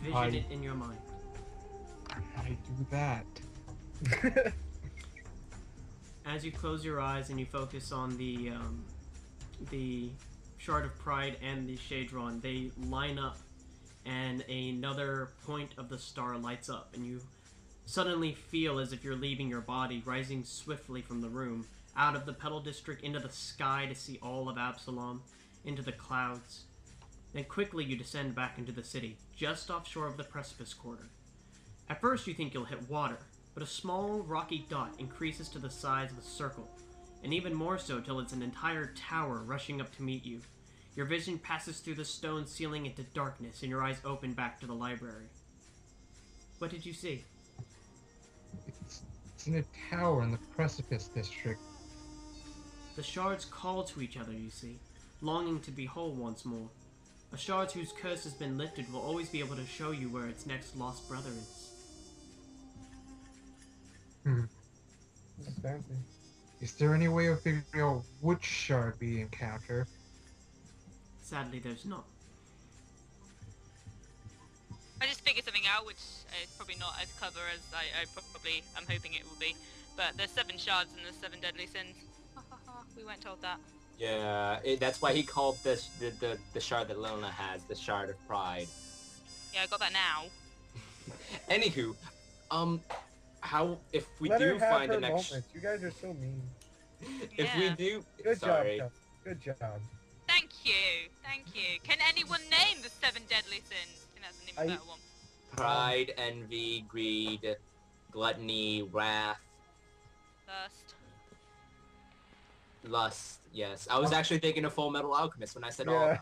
envision it in your mind. I do that. As you close your eyes and you focus on the Shard of Pride and the Shadron, they line up, and another point of the star lights up, and you suddenly feel as if you're leaving your body, rising swiftly from the room, out of the Petal District into the sky to see all of Absalom, into the clouds. Then quickly you descend back into the city, just offshore of the Precipice Quarter. At first you think you'll hit water, but a small rocky dot increases to the size of a circle, and even more so till it's an entire tower rushing up to meet you. Your vision passes through the stone ceiling into darkness, and your eyes open back to the library. What did you see? It's in a tower in the Precipice District. The shards call to each other, you see, longing to be whole once more. A shard whose curse has been lifted will always be able to show you where its next lost brother is. That's fancy. Is there any way of figuring out which shard we encounter? Sadly, there's not. I just figured something out, which is probably not as clever as I probably am hoping it will be. But there's 7 shards and there's 7 deadly sins. We weren't told that. Yeah, that's why he called this the shard that Lona has the Shard of Pride. Yeah, I got that now. Anywho, how if we Let her do have find her the next? moments. You guys are so mean. If we do, Good sorry. job, Chuck. Good job. Thank you, thank you. Can anyone name the 7 deadly sins? I think that's an even better one. Pride, envy, greed, gluttony, wrath, Thirst. lust. Yes, I was actually thinking of Full Metal Alchemist when I said all. Yeah.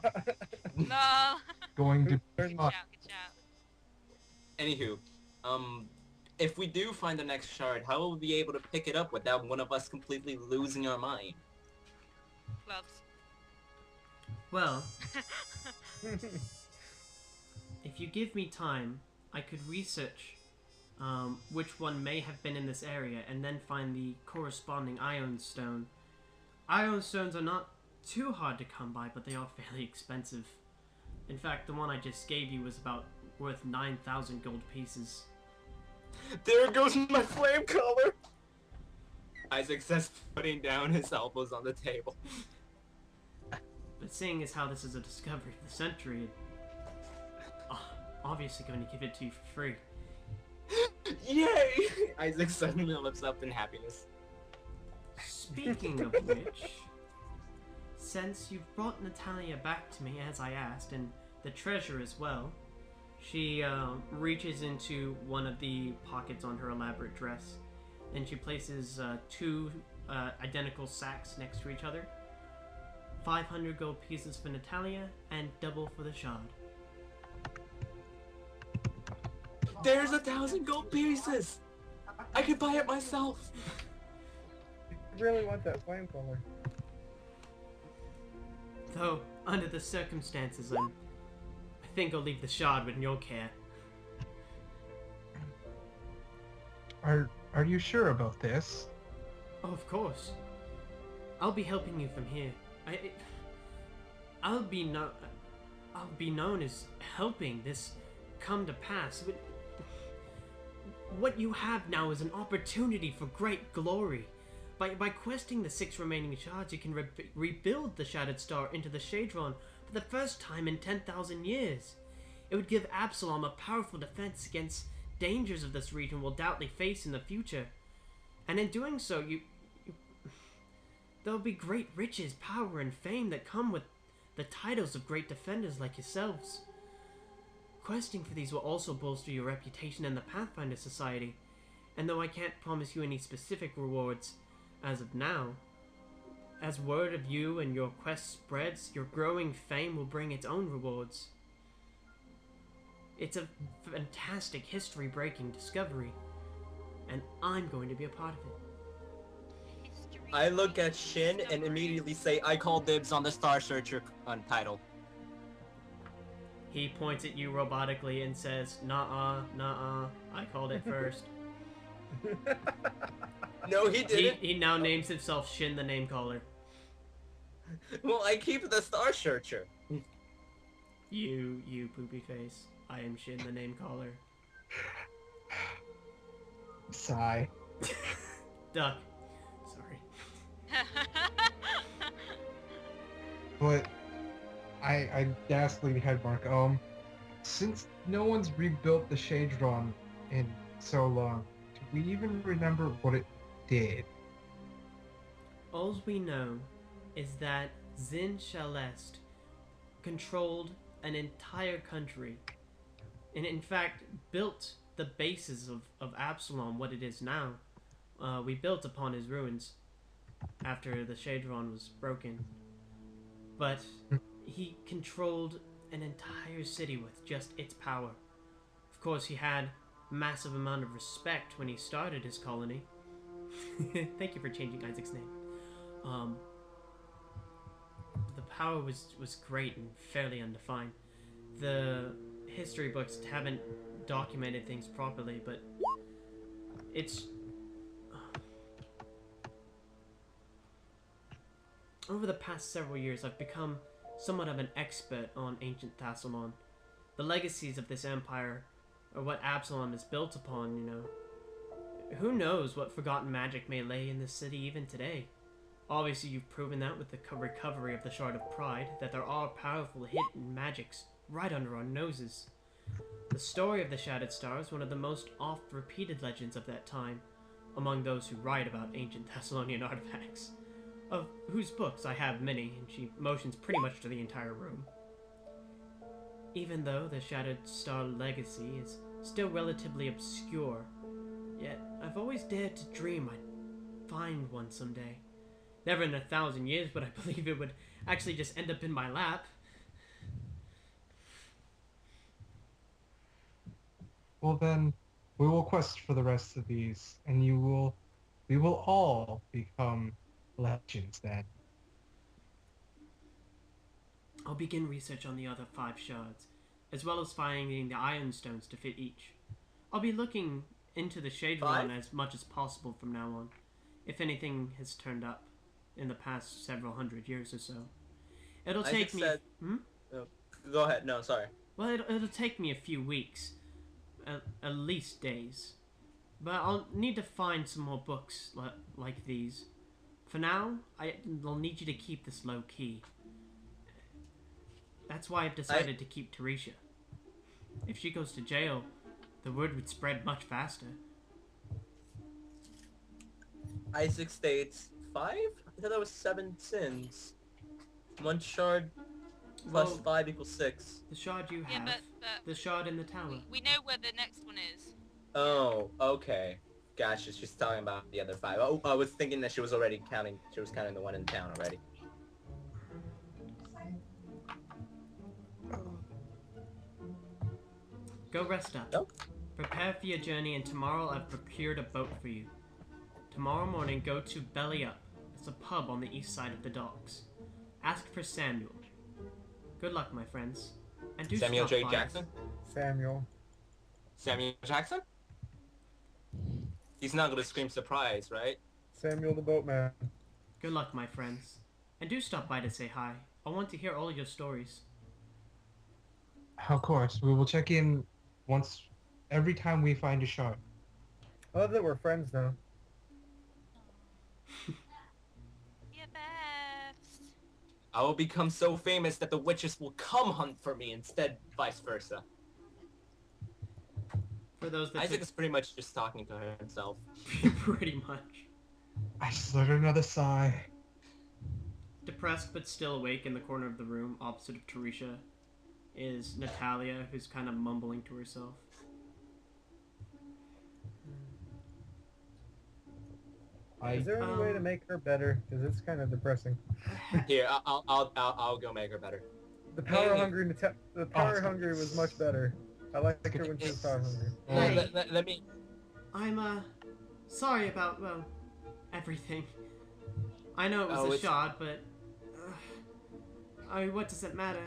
No. Going to Good shout, good shout. Anywho, if we do find the next shard, how will we be able to pick it up without one of us completely losing our mind? Gloves. Well, if you give me time, I could research which one may have been in this area and then find the corresponding ion stone. Ion stones are not too hard to come by, but they are fairly expensive. In fact, the one I just gave you was about worth 9,000 gold pieces. There goes my flame color! Isaac says, putting down his elbows on the table. But seeing as how this is a discovery of the century, obviously going to give it to you for free. Yay! Isaac suddenly lifts up in happiness. Speaking of which, since you've brought Natalia back to me as I asked, and the treasure as well, she reaches into one of the pockets on her elaborate dress, and she places 2 identical sacks next to each other. 500 gold pieces for Natalia, and double for the shard. There's 1,000 gold pieces! I could buy it myself! I really want that flame color. Though, under the circumstances, I think I'll leave the shard in your care. Are you sure about this? Oh, of course. I'll be helping you from here. I'll be known as helping this come to pass. But what you have now is an opportunity for great glory. By questing the 6 remaining shards, you can rebuild the Shattered Star into the Shadron for the first time in 10,000 years. It would give Absalom a powerful defense against dangers of this region will doubtly face in the future. And in doing so, there'll be great riches, power, and fame that come with the titles of great defenders like yourselves. Questing for these will also bolster your reputation in the Pathfinder Society, and though I can't promise you any specific rewards as of now, as word of you and your quest spreads, your growing fame will bring its own rewards. It's a fantastic history-breaking discovery, and I'm going to be a part of it. I look at Shin and immediately say, I call dibs on the Star Searcher title. He points at you robotically and says, "Nuh-uh, nuh-uh, I called it first." No, he didn't. He now names himself Shin the Name Caller. Well, I keep the Star Searcher. You poopy face. I am Shin, the name caller. Sigh. Duck. Sorry. But I asked Lady Hiedmarch, since no one's rebuilt the Shadron in so long, do we even remember what it did? All we know is that Zin Shalest controlled an entire country, and in fact built the basis of Absalom, what it is now. We built upon his ruins after the Shadron was broken. But he controlled an entire city with just its power. Of course, he had a massive amount of respect when he started his colony. Thank you for changing Isaac's name. The power was great and fairly undefined. The history books haven't documented things properly, but it's... Over the past several years, I've become somewhat of an expert on ancient Thassalon. The legacies of this empire are what Absalom is built upon, you know. Who knows what forgotten magic may lay in this city even today? Obviously, you've proven that with the recovery of the Shard of Pride, that there are powerful hidden magics right under our noses. The story of the Shattered Star is one of the most oft-repeated legends of that time, among those who write about ancient Thessalonian artifacts, of whose books I have many, and she motions pretty much to the entire room. Even though the Shattered Star legacy is still relatively obscure, yet I've always dared to dream I'd find one someday. Never in 1,000 years would I believe it would actually just end up in my lap. Well then, we will quest for the rest of these, and we will all become legends then. I'll begin research on the other 5 shards, as well as finding the iron stones to fit each. I'll be looking into the Shadron as much as possible from now on, if anything has turned up in the past several hundred years or so. It'll take me... Go ahead, no, sorry. Well, it'll take me a few weeks, at least days. But I'll need to find some more books like these. For now, I'll need you to keep this low-key. That's why I've decided to keep Terisha. If she goes to jail, the word would spread much faster. Isaac states 5? I thought that was 7 sins. 1 shard plus 5 equals 6. The shard you have. Yeah, but the shard in the tower. we know where the next one is. Oh, okay. Gotcha, she's talking about the other 5. Oh, I was thinking that she was already counting, the one in town already. Go rest up. Nope. Prepare for your journey, and tomorrow I've procured a boat for you. Tomorrow morning, go to Belly Up. It's a pub on the east side of the docks. Ask for Samuel. Good luck, my friends. And do Samuel stop J. by. Jackson? Samuel. Samuel Jackson? He's not gonna scream surprise, right? Samuel the boatman. Good luck, my friends. And do stop by to say hi. I want to hear all your stories. Of course, we will check in every time we find a shard. I love that we're friends now. Yeah, best. I will become so famous that the witches will come hunt for me instead, vice versa. For those that Isaac is pretty much just talking to himself. pretty much. I just let another sigh. Depressed but still awake in the corner of the room opposite of Terisha is Natalia, who's kind of mumbling to herself. Is there any way to make her better? Because it's kind of depressing. Here, I'll go make her better. The power hungry was much better. I liked her when she was power hungry. Hey. Let me. I'm sorry about everything. I know it was a shot, but I mean, what does it matter?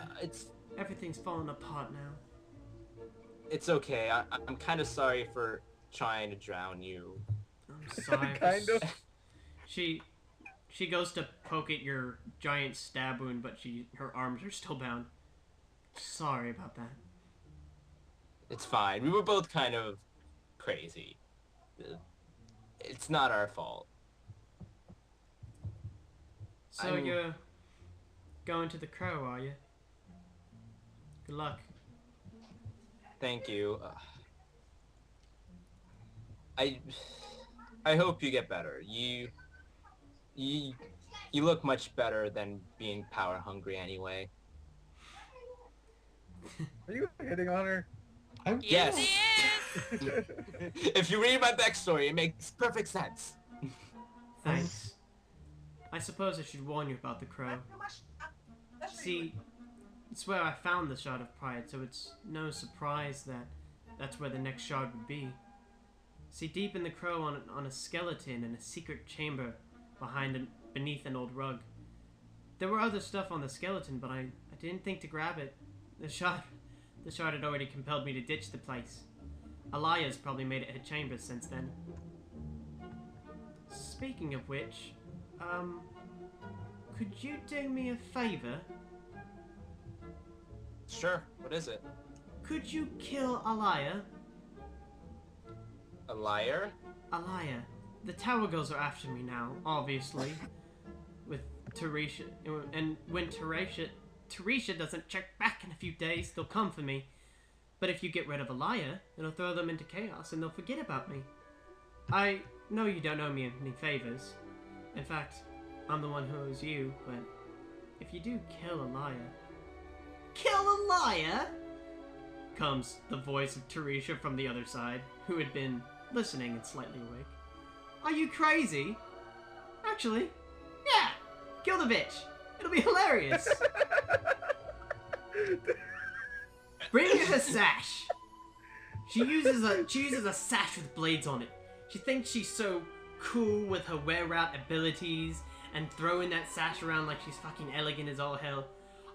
Everything's falling apart now. It's okay. I'm kind of sorry for trying to drown you. I'm sorry. Kind of. She goes to poke at your giant stab wound, but her arms are still bound. Sorry about that. It's fine. We were both kind of crazy. It's not our fault. So you're going to the Crow, are you? Good luck. Thank you. I hope you get better. You look much better than being power hungry anyway. Are you hitting on her? Yes. He is! If you read my backstory, it makes perfect sense. Thanks. I suppose I should warn you about the Crow. See, it's where I found the Shard of Pride, so it's no surprise that that's where the next shard would be. See, deep in the Crow on a skeleton in a secret chamber beneath an old rug. There were other stuff on the skeleton, but I didn't think to grab it. The shard had already compelled me to ditch the place. Alaya's probably made it her chambers since then. Speaking of which, could you do me a favor? Sure. What is it? Could you kill Alaya? A liar? Alaya. The Tower Girls are after me now, obviously. With Terisha. And when Terisha doesn't check back in a few days, they'll come for me. But if you get rid of Alaya, it'll throw them into chaos and they'll forget about me. I know you don't owe me any favors. In fact, I'm the one who owes you, but if you do kill Alaya... Kill Alaya?! Comes the voice of Terisha from the other side, who had been listening and slightly awake. Are you crazy? Actually, yeah! Kill the bitch! It'll be hilarious! Bring her sash! She uses a sash with blades on it. She thinks she's so cool with her wear-out abilities and throwing that sash around like she's fucking elegant as all hell.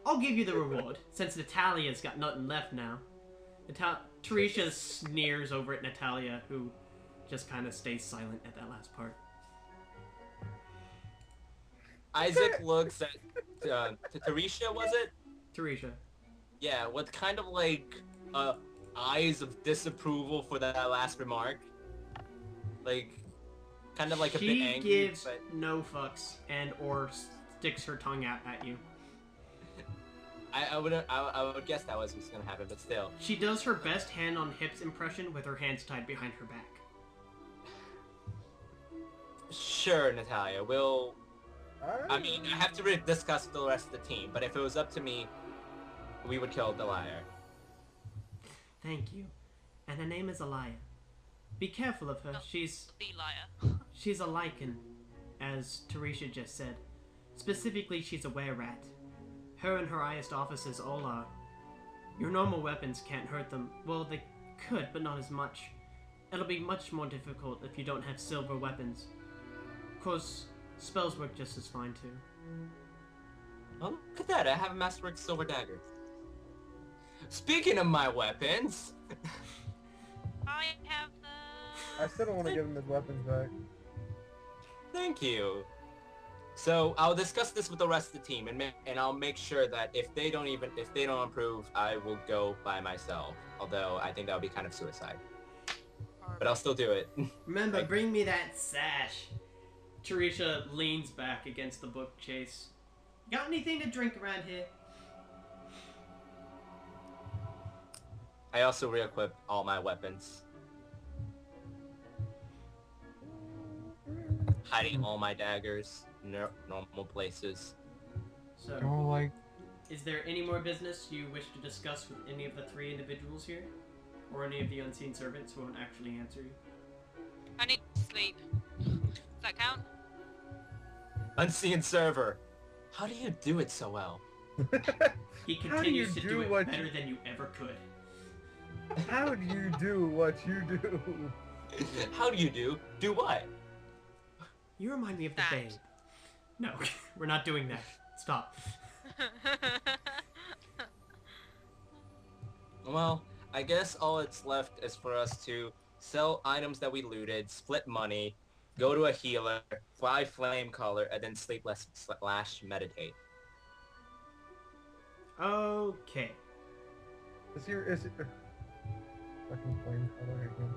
I'll give you the reward, since Natalia's got nothing left now. Terisha sneers over at Natalia, who just kind of stays silent at that last part. Isaac looks at Terisha, was it? Terisha. Yeah, with kind of like eyes of disapproval for that last remark. Like, kind of like a bit angry. She gives but... no fucks and or sticks her tongue out at you. I would guess that was what's gonna happen, but still. She does her best hand on hips impression with her hands tied behind her back. Sure, Natalia, we'll... Alright. I mean, I have to discuss with the rest of the team, but if it was up to me, we would kill the liar. Thank you. And her name is Alaya. Be careful of her. No, She's the liar. a lichen, as Terisha just said. Specifically, she's a were-rat. Her and her highest officers all are. Your normal weapons can't hurt them. Well, they could, but not as much. It'll be much more difficult if you don't have silver weapons. Of course, spells work just as fine too. Oh, look at that, I have a Masterwork Silver Dagger. Speaking of my weapons... I have the... I still don't want to give him his weapons back. Thank you. So I'll discuss this with the rest of the team, and I'll make sure that if they don't approve, I will go by myself. Although I think that would be kind of suicide, but I'll still do it. Remember, bring me that sash. Terisha leans back against the bookcase. Got anything to drink around here? I also re-equipped all my weapons, hiding all my daggers. Normal places. So, You're like, is there any more business you wish to discuss with any of the three individuals here? Or any of the unseen servants who won't actually answer you? I need to sleep. Does that count? Unseen server. How do you do it so well? He How do you continues to do do it what better you- than you ever could. How do you do what you do? How do you do? Do what? You remind me of the That. babe. No, we're not doing that. Stop. Well, I guess all that's left is for us to sell items that we looted, split money, go to a healer, fly flame color, and then sleep less / meditate. Okay. skin color again.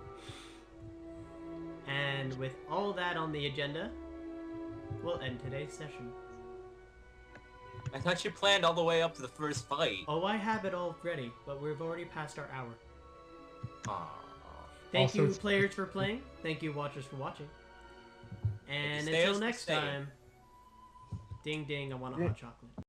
And with all that on the agenda, we'll end today's session. I thought you planned all the way up to the first fight. Oh, I have it all ready, but we've already passed our hour. Aww. Thank Also, you, it's- players, for playing. Thank you, watchers, for watching. And Stay until as next stay. time, ding ding, I want a hot chocolate.